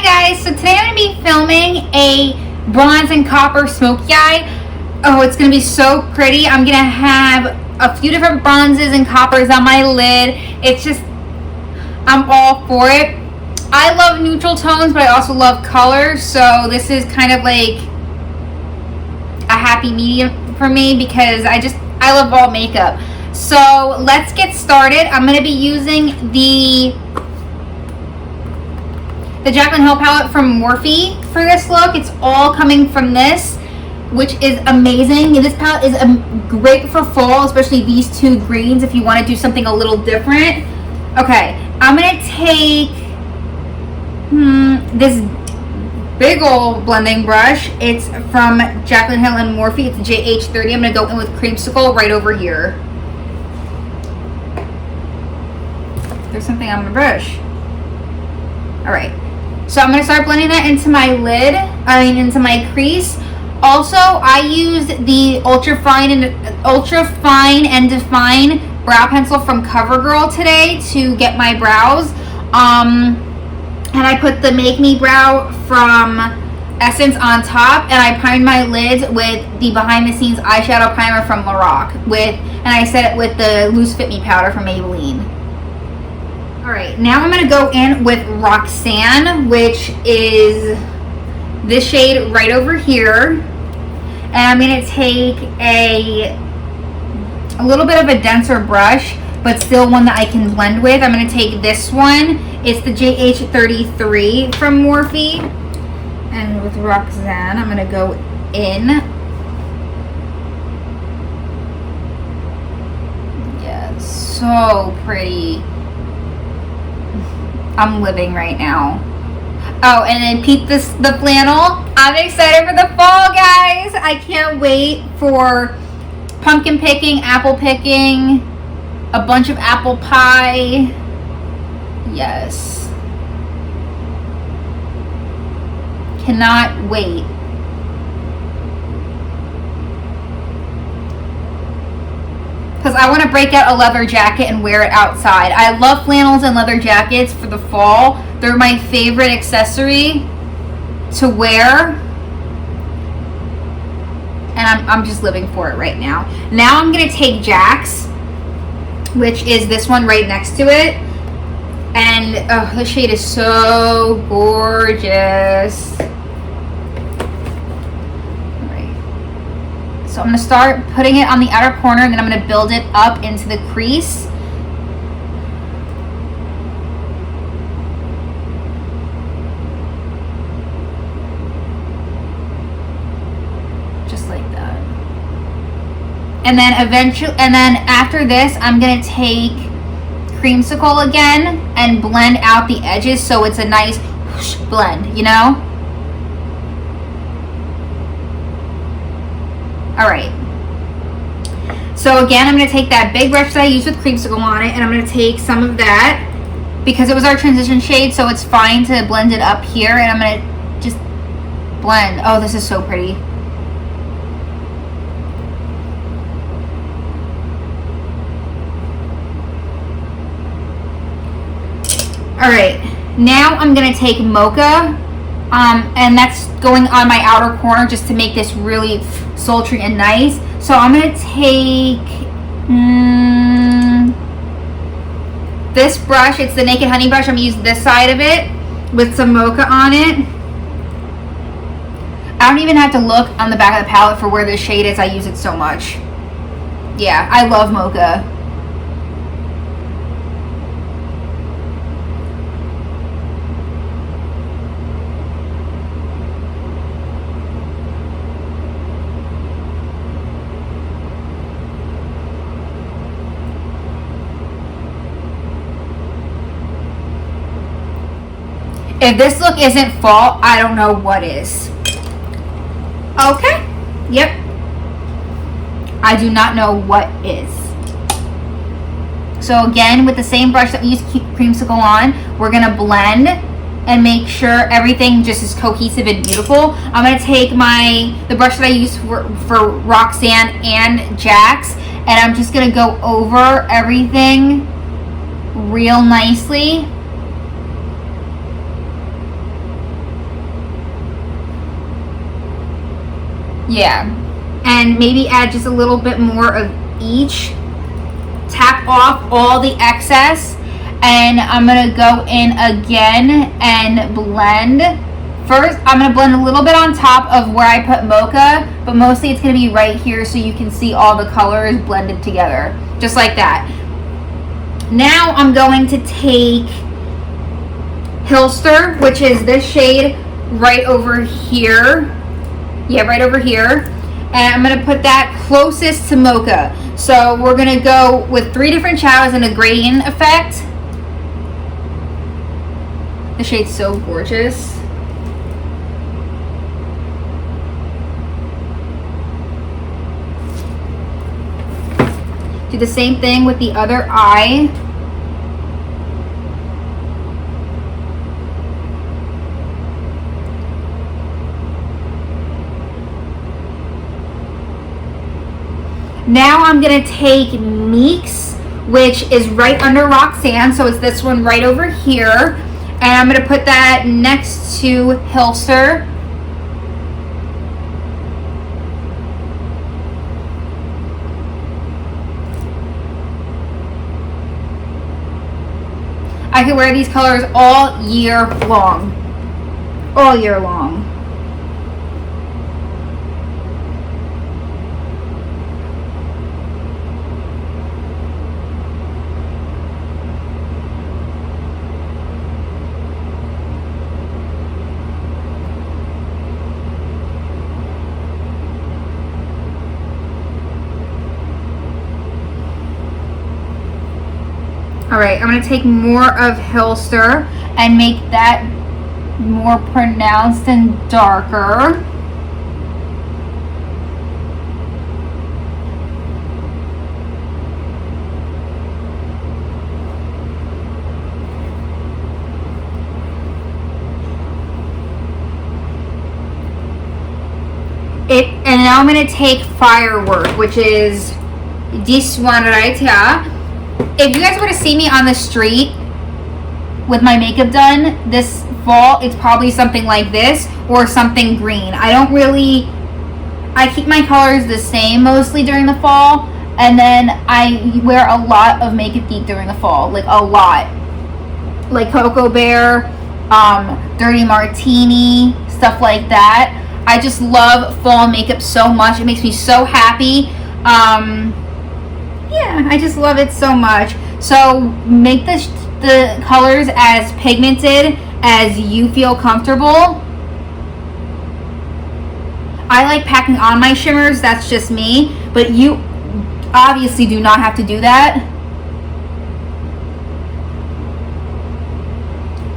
guys, so today I'm going to be filming a bronze and copper smoky eye. Oh, it's going to be so pretty. I'm going to have a few different bronzes and coppers on my lid. It's just, I'm all for it. I love neutral tones, but I also love color, so this is kind of like a happy medium for me because I love all makeup. So let's get started. I'm going to be using the Jaclyn Hill palette from Morphe for this look. It's all coming from this, which is amazing. This palette is great for fall, especially these two greens if you want to do something a little different. Okay, I'm going to take this big old blending brush. It's from Jaclyn Hill and Morphe. It's JH30. I'm going to go in with Creamsicle right over here. There's something on my brush. Alright. So I'm going to start blending that into my lid, into my crease. Also, I used the Ultra Fine and Define brow pencil from CoverGirl today to get my brows. And I put the Make Me Brow from Essence on top, and I primed my lids with the Behind the Scenes eyeshadow primer from Lorac, and I set it with the Loose Fit Me powder from Maybelline. Alright, now I'm going to go in with Roxanne, which is this shade right over here. And I'm going to take a little bit of a denser brush, but still one that I can blend with. I'm going to take this one. It's the JH33 from Morphe. And with Roxanne, I'm going to go in. Yeah, so pretty. I'm living right now. Oh, and then peep this, the flannel. I'm excited for the fall, guys. I can't wait for pumpkin picking, apple picking, a bunch of apple pie. Yes. Cannot wait. Because I want to break out a leather jacket and wear it outside. I love flannels and leather jackets for the fall. They're my favorite accessory to wear. And I'm just living for it right now. Now I'm going to take Jack's, which is this one right next to it. And oh, the shade is so gorgeous. So I'm going to start putting it on the outer corner, and then I'm going to build it up into the crease. Just like that. And then after this, I'm going to take Creamsicle again and blend out the edges so it's a nice whoosh blend, you know? Alright, so again, I'm going to take that big brush that I used with Creamsicle on it, and I'm going to take some of that, because it was our transition shade, so it's fine to blend it up here, and I'm going to just blend. Oh, this is so pretty. Alright, now I'm going to take Mocha, and that's going on my outer corner just to make this really sultry and nice. So I'm going to take this brush. It's the Naked Honey brush. I'm going to use this side of it with some Mocha on it. I don't even have to look on the back of the palette for where this shade is. I use it so much. Yeah, I love Mocha. If this look isn't fall, I don't know what is. Okay. Yep. I do not know what is. So again, with the same brush that we used Creamsicle on, we're going to blend and make sure everything just is cohesive and beautiful. I'm going to take the brush that I used for Roxanne and Jack's, and I'm just going to go over everything real nicely. Yeah. And maybe add just a little bit more of each. Tap off all the excess. And I'm going to go in again and blend. First, I'm going to blend a little bit on top of where I put mocha, but mostly it's going to be right here so you can see all the colors blended together. Just like that. Now I'm going to take Lustre, which is this shade right over here. Yeah, right over here. And I'm going to put that closest to mocha. So we're going to go with 3 different shadows and a gradient effect. The shade's so gorgeous. Do the same thing with the other eye. Now I'm going to take Meeks, which is right under Roxanne. So it's this one right over here. And I'm going to put that next to Lustre. I can wear these colors all year long. All year long. Alright, I'm going to take more of Lustre and make that more pronounced and darker. And now I'm going to take Firework, which is this one right here. If you guys were to see me on the street with my makeup done this fall, it's probably something like this or something green. I keep my colors the same mostly during the fall, and then I wear a lot of Make It Deep during the fall, like a lot. Like Cocoa Bear, Dirty Martini, stuff like that. I just love fall makeup so much. It makes me so happy. Yeah, I just love it so much. So make the colors as pigmented as you feel comfortable. I like packing on my shimmers, that's just me, but you obviously do not have to do that.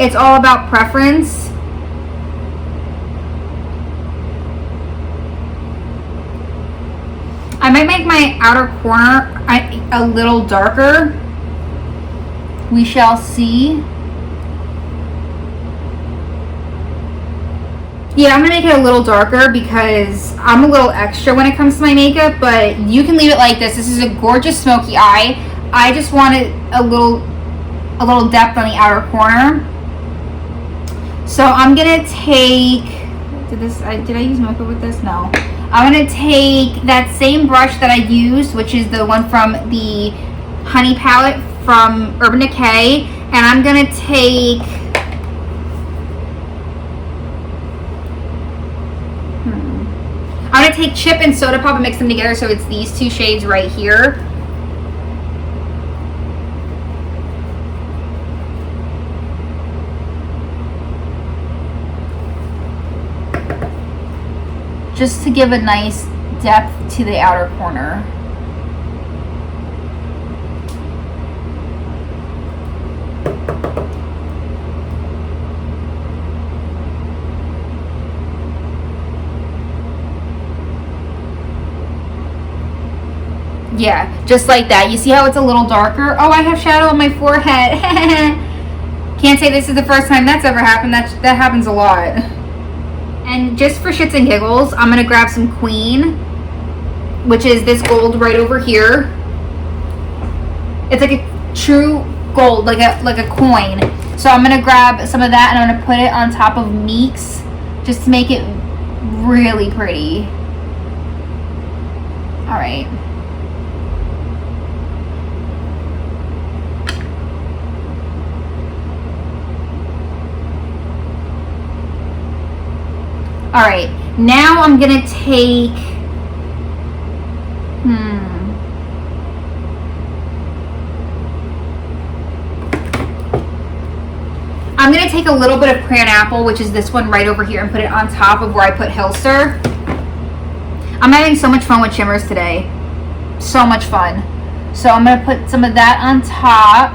It's all about preference. I might make my outer corner a little darker. We shall see. Yeah, I'm going to make it a little darker because I'm a little extra when it comes to my makeup, but you can leave it like this. This is a gorgeous smoky eye. I just wanted a little depth on the outer corner. So I'm going to take, did I use mocha with this? No. I'm going to take that same brush that I used, which is the one from the Honey palette from Urban Decay, and I'm going to take I'm going to take Chip and Soda Pop and mix them together, so it's these 2 shades right here. Just to give a nice depth to the outer corner. Yeah, just like that. You see how it's a little darker? Oh, I have shadow on my forehead. Can't say this is the first time that's ever happened. That happens a lot. And just for shits and giggles, I'm going to grab some Queen, which is this gold right over here. It's like a true gold, like a coin. So I'm going to grab some of that and I'm going to put it on top of Meeks just to make it really pretty. All right. All right, now I'm gonna take, I'm gonna take a little bit of crayon apple, which is this one right over here, and put it on top of where I put Hyaluronic. I'm having so much fun with shimmers today. So much fun. So I'm gonna put some of that on top.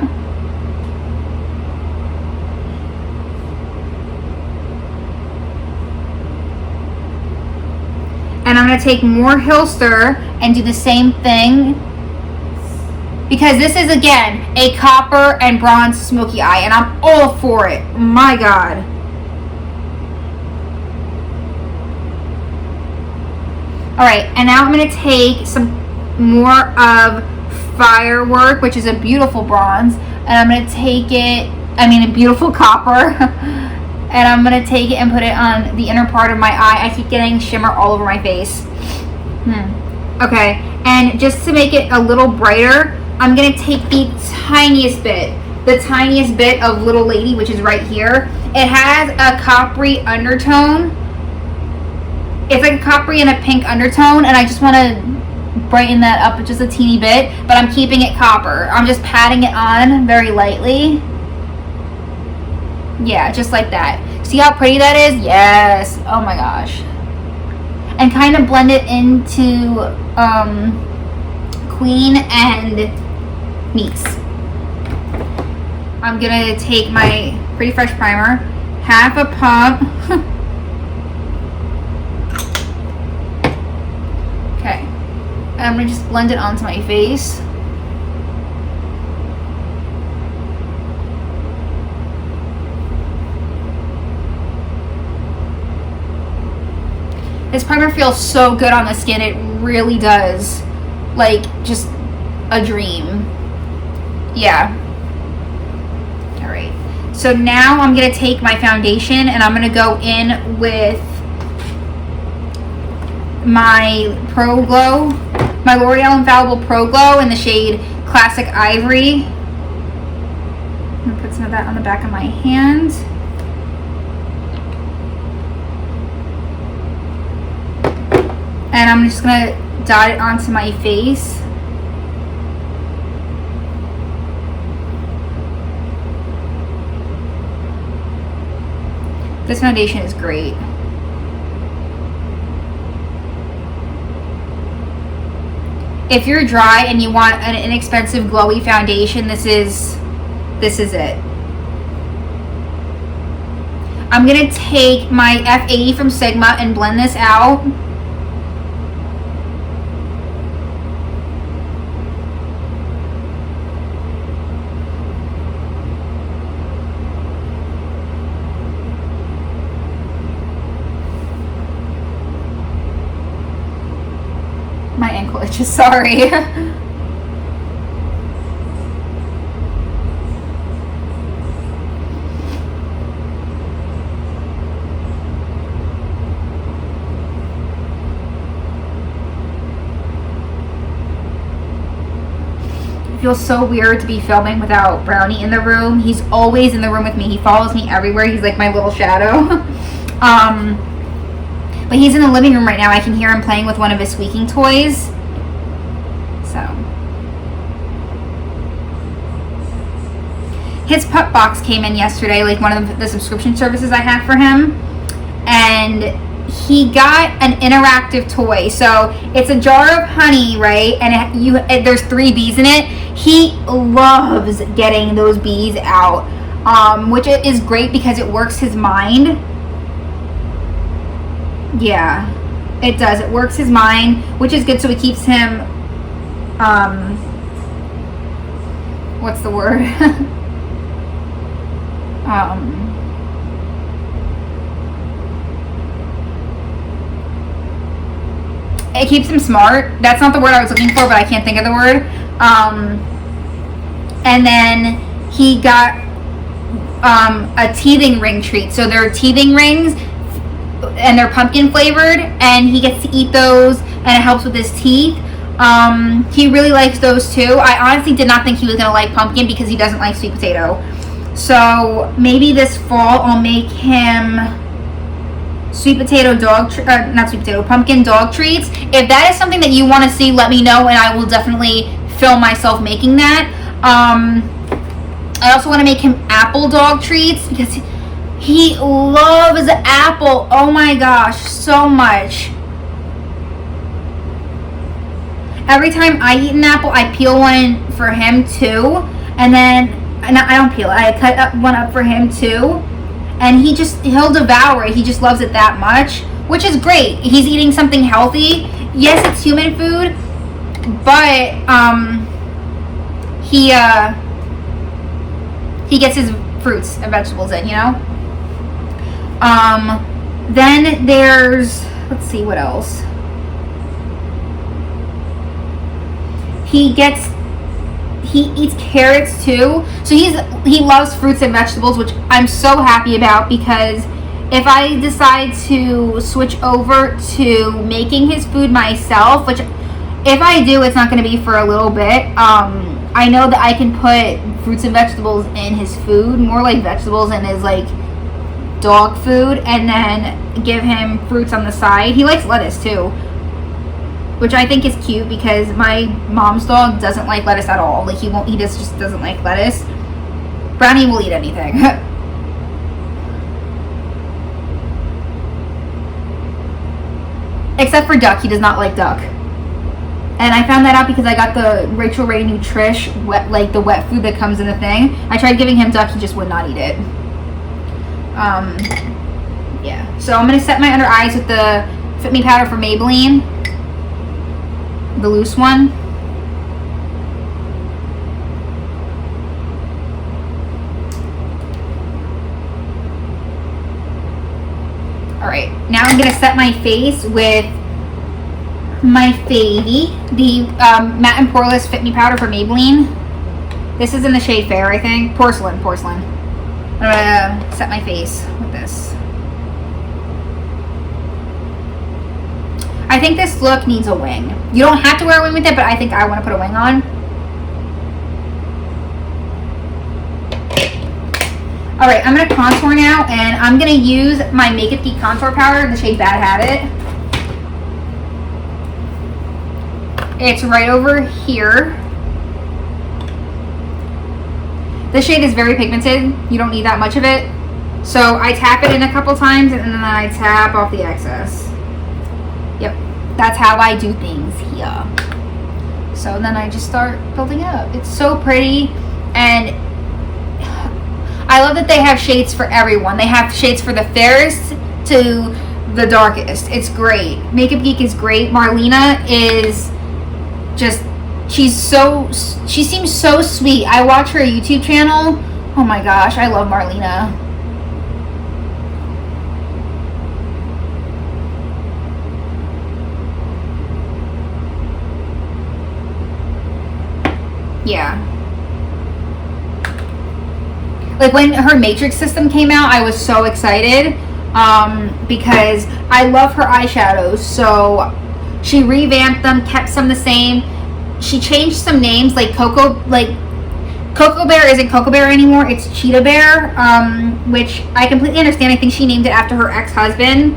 And I'm going to take more Hyaluronic and do the same thing. Because this is, again, a copper and bronze smoky eye. And I'm all for it. My God. Alright, and now I'm going to take some more of Firework, which is a beautiful bronze. And I'm going to take it, a beautiful copper. And I'm going to take it and put it on the inner part of my eye. I keep getting shimmer all over my face. Okay, and just to make it a little brighter, I'm going to take the tiniest bit of Little Lady, which is right here. It has a coppery undertone. It's like a coppery and a pink undertone, and I just want to brighten that up just a teeny bit, but I'm keeping it copper. I'm just patting it on very lightly. Yeah, just like that. See how pretty that is? Yes. Oh my gosh. And kind of blend it into Queen and Niece. I'm gonna take my Pretty Fresh primer, half a pump. Okay. And I'm gonna just blend it onto my face. This primer feels so good on the skin. It really does. Like, just a dream. Yeah. Alright. So now I'm going to take my foundation and I'm going to go in with my Pro Glow. My L'Oreal Infallible Pro Glow in the shade Classic Ivory. I'm going to put some of that on the back of my hand. And I'm just going to dot it onto my face. This foundation is great. If you're dry and you want an inexpensive glowy foundation, this is it. I'm going to take my F80 from Sigma and blend this out. My ankle itches, sorry. It feels so weird to be filming without Brownie in the room. He's always in the room with me. He follows me everywhere. He's like my little shadow. But he's in the living room right now. I can hear him playing with one of his squeaking toys. So. His pup box came in yesterday, like one of the subscription services I have for him. And he got an interactive toy. So it's a jar of honey, right? And there's 3 bees in it. He loves getting those bees out, which is great because it works his mind. Yeah, it does. It works his mind, which is good. So it keeps him, what's the word? It keeps him smart. That's not the word I was looking for, but I can't think of the word. And then he got a teething ring treat. So they're teething rings, and they're pumpkin flavored, and he gets to eat those, and it helps with his teeth. He really likes those too. I honestly did not think he was going to like pumpkin because he doesn't like sweet potato. So maybe this fall I'll make him sweet potato not sweet potato, pumpkin dog treats. If that is something that you want to see, let me know and I will definitely film myself making that. I also want to make him apple dog treats because he loves apple. Oh my gosh, so much. Every time I eat an apple, I peel one for him too. And then, I don't peel it, I cut one up for him too. And he'll devour it. He just loves it that much, which is great. He's eating something healthy. Yes, it's human food, but he gets his fruits and vegetables in, you know? Then there's, let's see what else. He eats carrots too. So he loves fruits and vegetables, which I'm so happy about, because if I decide to switch over to making his food myself, which if I do, it's not going to be for a little bit. I know that I can put fruits and vegetables in his food, more like vegetables in his like dog food, and then give him fruits on the side. He likes lettuce too, which I think is cute because my mom's dog doesn't like lettuce at all. Like he just doesn't like lettuce. Brownie will eat anything. Except for duck. He does not like duck. And I found that out because I got the Rachel Ray Nutrish the wet food that comes in the thing. I tried giving him duck, he just would not eat it. Yeah. So I'm gonna set my under eyes with the Fit Me powder for Maybelline, the loose one. All right. Now I'm gonna set my face with my favy, the Matte and Poreless Fit Me powder for Maybelline. This is in the shade Fair, I think. Porcelain. I'm gonna set my face with this. I think this look needs a wing. You don't have to wear a wing with it, but I think I want to put a wing on. Alright, I'm going to contour now, and I'm going to use my Makeup Geek contour powder in the shade Bad Habit. It's right over here. This shade is very pigmented. You don't need that much of it. So I tap it in a couple times, and then I tap off the excess. Yep, that's how I do things here. So then I just start building it up. It's so pretty, and I love that they have shades for everyone. They have shades for the fairest to the darkest. It's great. Makeup Geek is great. Marlena is just, she seems so sweet. I watch her YouTube channel. Oh my gosh, I love Marlena. Yeah. Like when her Matrix system came out, I was so excited because I love her eyeshadows. So she revamped them, kept some the same. She changed some names, like Cocoa Bear isn't Cocoa Bear anymore. It's Cheetah Bear, which I completely understand. I think she named it after her ex-husband.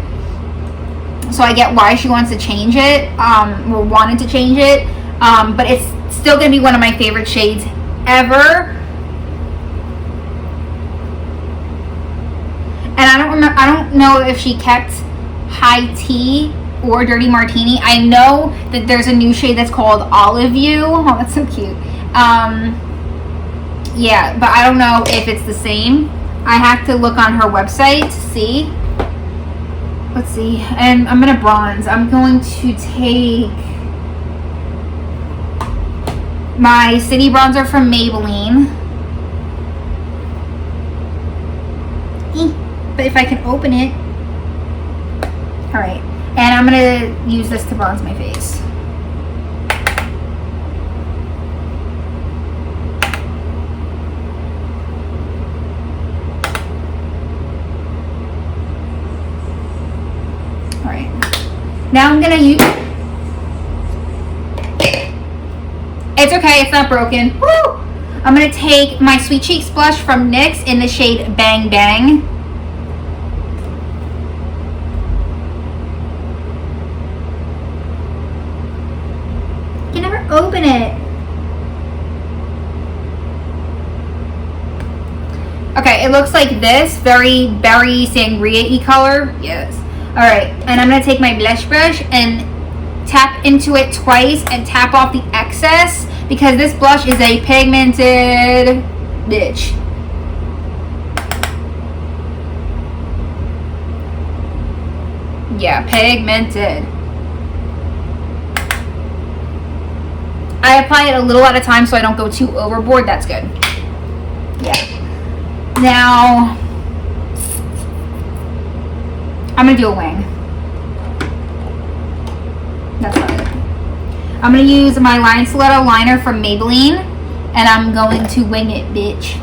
So I get why she wants to change it, or wanted to change it. But it's still going to be one of my favorite shades ever. And I don't know if she kept High Tea or Dirty Martini. I know that there's a new shade that's called Olive You. Oh, that's so cute. Yeah, but I don't know if it's the same. I have to look on her website to see. Let's see. And I'm going to bronze. I'm going to take my City Bronzer from Maybelline. But if I can open it. Alright. And I'm going to use this to bronze my face. Alright. Now I'm going to use... okay, it's not broken. Woo! I'm going to take my Sweet Cheeks blush from NYX in the shade Bang Bang. You can never open it. Okay, it looks like this. Very berry sangria-y color. Yes. Alright, and I'm going to take my blush brush and tap into it twice and tap off the excess because this blush is a pigmented bitch. Yeah, pigmented. I apply it a little at a time so I don't go too overboard. That's good. Yeah. Now, I'm going to do a wing. That's not it. I'm going to use my Line Stiletto liner from Maybelline, and I'm going to wing it, bitch.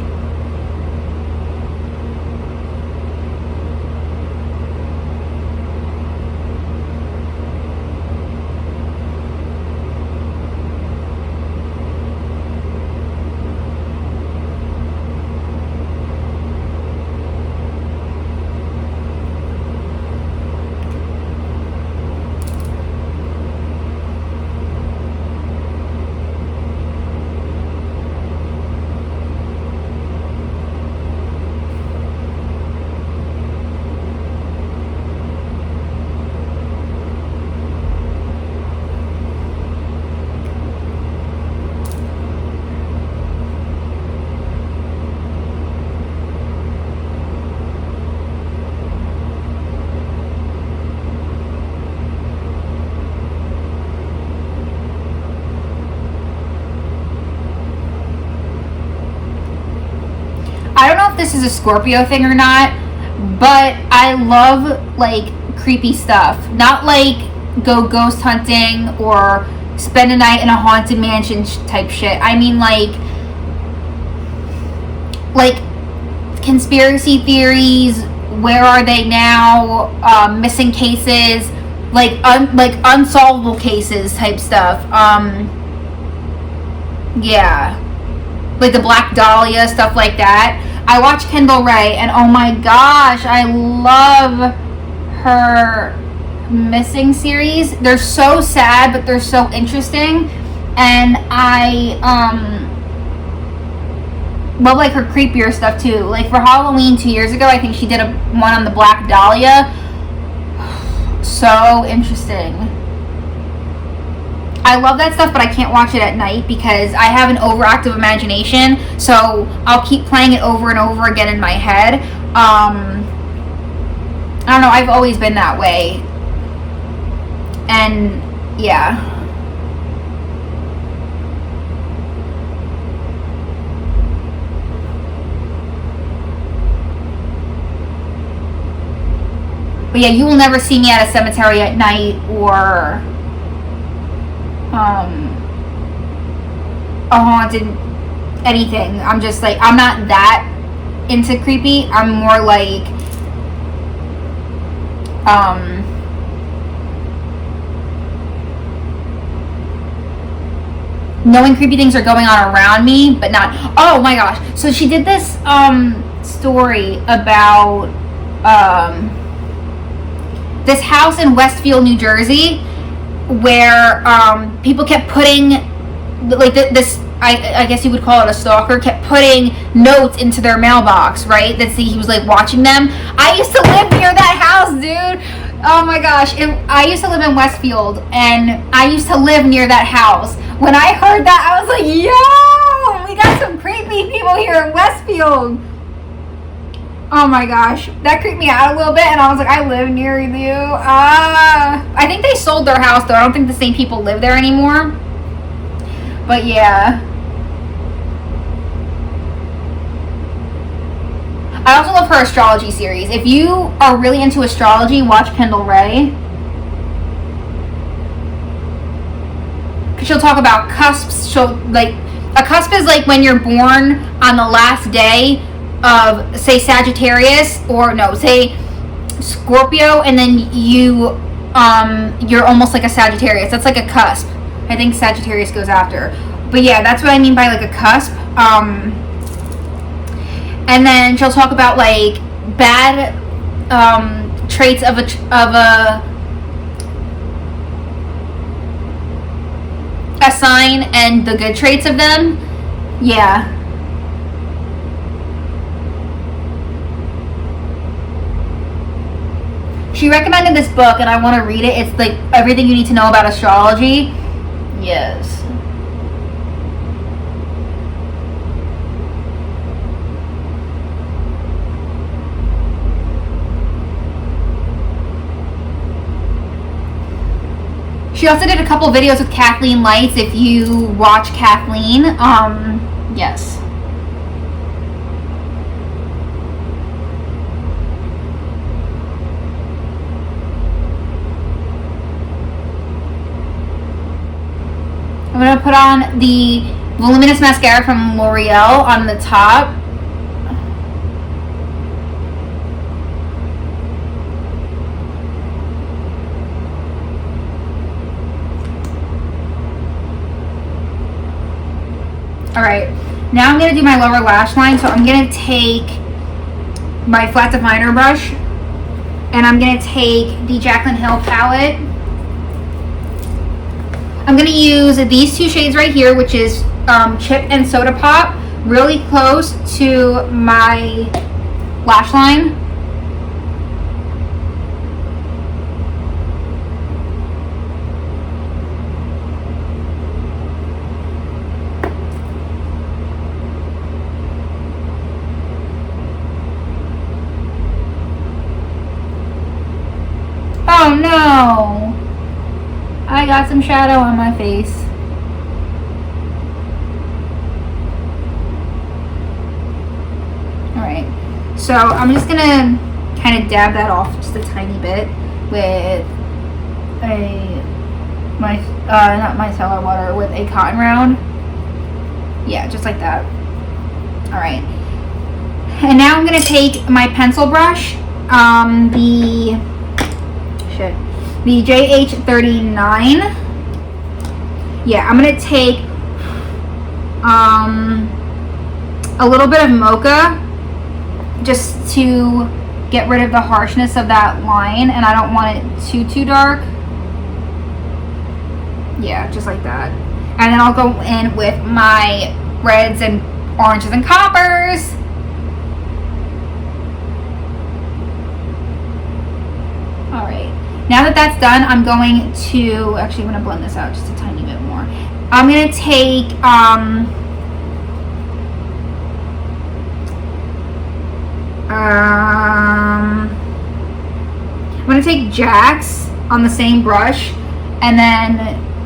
I don't know if this is a Scorpio thing or not, but I love like creepy stuff. Not like go ghost hunting or spend a night in a haunted mansion type shit. I mean like conspiracy theories, where are they now, missing cases, like unsolvable cases type stuff. Yeah, like the Black Dahlia, stuff like that. I watch Kendall Rae, and oh my gosh, I love her missing series. They're so sad, but they're so interesting, and I love like her creepier stuff too. Like for Halloween 2 years ago, I think she did one on the Black Dahlia. So interesting. I love that stuff, but I can't watch it at night because I have an overactive imagination, so I'll keep playing it over and over again in my head. I don't know, I've always been that way. And yeah. But yeah, you will never see me at a cemetery at night or a haunted anything. I'm just like, I'm not that into creepy. I'm more like knowing creepy things are going on around me, but not. Oh my gosh, so she did this story about this house in Westfield, New Jersey, where people kept putting like this, I guess you would call it a stalker, kept putting notes into their mailbox, right? That he was like watching them. I used to live near that house, dude. Oh my gosh, I used to live in Westfield, and I used to live near that house. When I heard that, I was like, yo, we got some creepy people here in Westfield. Oh my gosh, that creeped me out a little bit, and I was like, I live near you. I think they sold their house, though. I don't think the same people live there anymore. But yeah. I also love her astrology series. If you are really into astrology, watch Kendall Rae. Because she'll talk about cusps. She'll, like, a cusp is like when you're born on the last day of, say, Sagittarius, or no, say Scorpio, and then you're almost like a Sagittarius. That's like a cusp. I think Sagittarius goes after. But yeah, that's what I mean by like a cusp. And then she'll talk about like bad traits of a sign and the good traits of them. Yeah. She recommended this book and I want to read it. It's like everything you need to know about astrology. Yes. She also did a couple videos with Kathleen Lights. If you watch Kathleen, yes. I'm gonna put on the Voluminous mascara from L'Oreal on the top. Alright, now I'm going to do my lower lash line. So I'm going to take my flat definer brush and I'm going to take the Jaclyn Hill palette. I'm going to use these two shades right here, which is Chip and Soda Pop, really close to my lash line. Oh no! I got some shadow on my face. Alright, so I'm just gonna kind of dab that off just a tiny bit with not micellar water, with a cotton round. Yeah, just like that. Alright. And now I'm gonna take my pencil brush, the JH39. Yeah, I'm gonna take a little bit of mocha just to get rid of the harshness of that line, and I don't want it too dark. Yeah, just like that. And then I'll go in with my reds and oranges and coppers. Alright, now that that's done, I'm going to, actually I'm going to blend this out just a tiny bit more. I'm going to take, I'm going to take Jack's on the same brush and then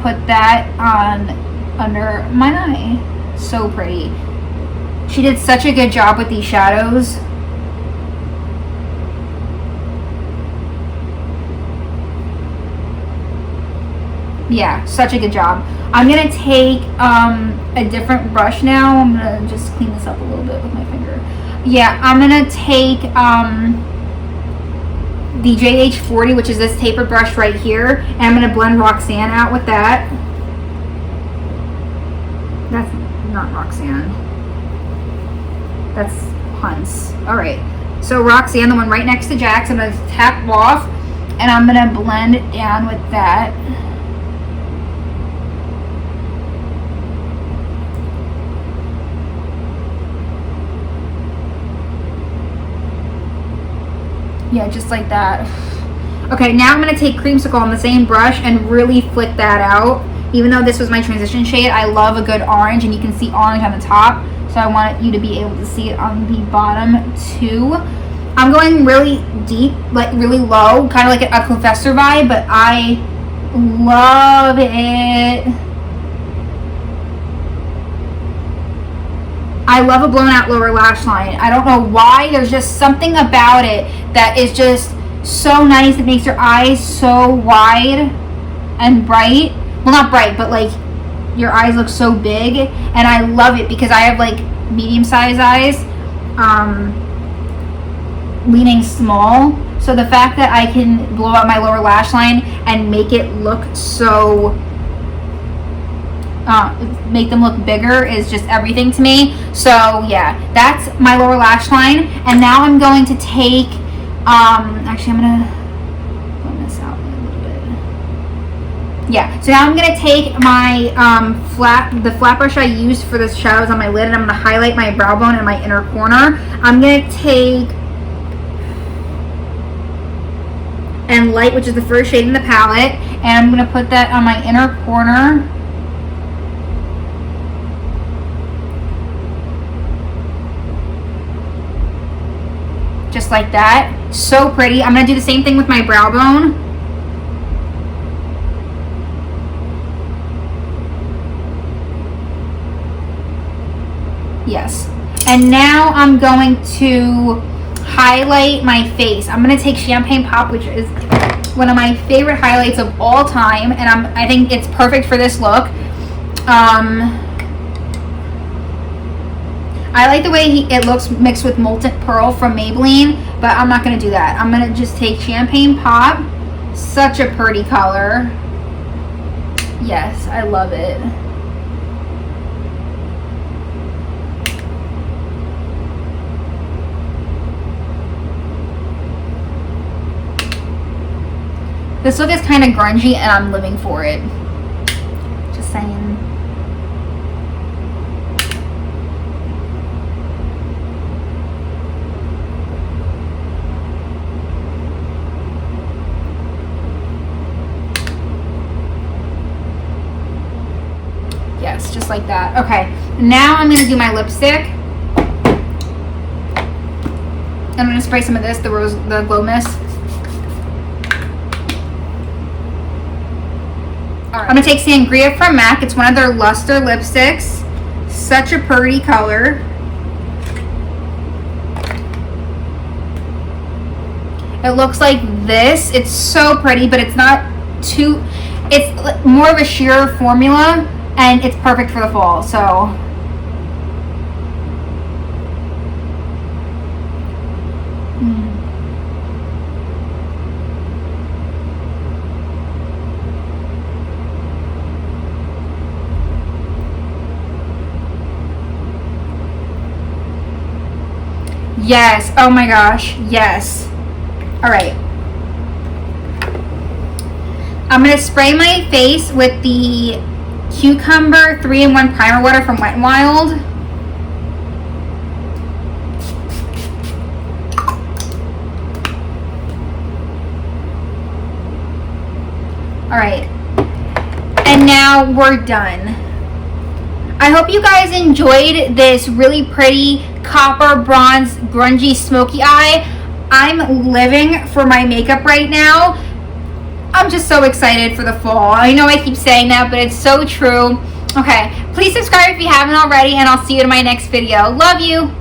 put that on under my eye. So pretty. She did such a good job with these shadows. Yeah, such a good job. I'm gonna take a different brush now. I'm gonna just clean this up a little bit with my finger. Yeah, I'm gonna take the JH40, which is this tapered brush right here, and I'm gonna blend Roxanne out with that. That's not Roxanne. That's Hunt's. Alright, so Roxanne, the one right next to Jack's, I'm gonna tap off, and I'm gonna blend it down with that. Yeah, just like that. Okay, now I'm going to take Creamsicle on the same brush and really flick that out. Even though this was my transition shade, I love a good orange, and you can see orange on the top. So I want you to be able to see it on the bottom too. I'm going really deep, like really low, kind of like a Confessor vibe, but I love it. I love a blown out lower lash line. I don't know why. There's just something about it that is just so nice. It makes your eyes so wide and bright. Well, not bright, but like your eyes look so big. And I love it because I have like medium-sized eyes, leaning small. So the fact that I can blow out my lower lash line and make it look so make them look bigger is just everything to me. So yeah, that's my lower lash line. And now I'm going to take, actually I'm gonna blend this out a little bit. Yeah, so now I'm gonna take my the flat brush I used for the shadows on my lid, and I'm gonna highlight my brow bone and my inner corner. I'm gonna take and Light, which is the first shade in the palette, and I'm gonna put that on my inner corner. Just like that. So pretty. I'm gonna do the same thing with my brow bone. Yes. And now I'm going to highlight my face. I'm gonna take Champagne Pop, which is one of my favorite highlights of all time, and I think it's perfect for this look. I like the way it looks mixed with Molten Pearl from Maybelline, but I'm not gonna do that. I'm gonna just take Champagne Pop. Such a pretty color. Yes, I love it. This look is kind of grungy and I'm living for it. Just saying. Yes, just like that. Okay, now I'm going to do my lipstick. I'm going to spray some of this, the Glow Mist. I'm going to take Sangria from MAC. It's one of their Lustre lipsticks. Such a pretty color. It looks like this. It's so pretty, but it's not too... It's more of a sheer formula, and it's perfect for the fall, so... Yes. Oh my gosh. Yes. All right. I'm going to spray my face with the Cucumber 3-in-1 Primer Water from Wet n Wild. All right. And now we're done. I hope you guys enjoyed this really pretty copper bronze grungy smoky eye. I'm living for my makeup right now. I'm just so excited for the fall. I know I keep saying that, but it's so true. Okay, please subscribe if you haven't already, and I'll see you in my next video. Love you.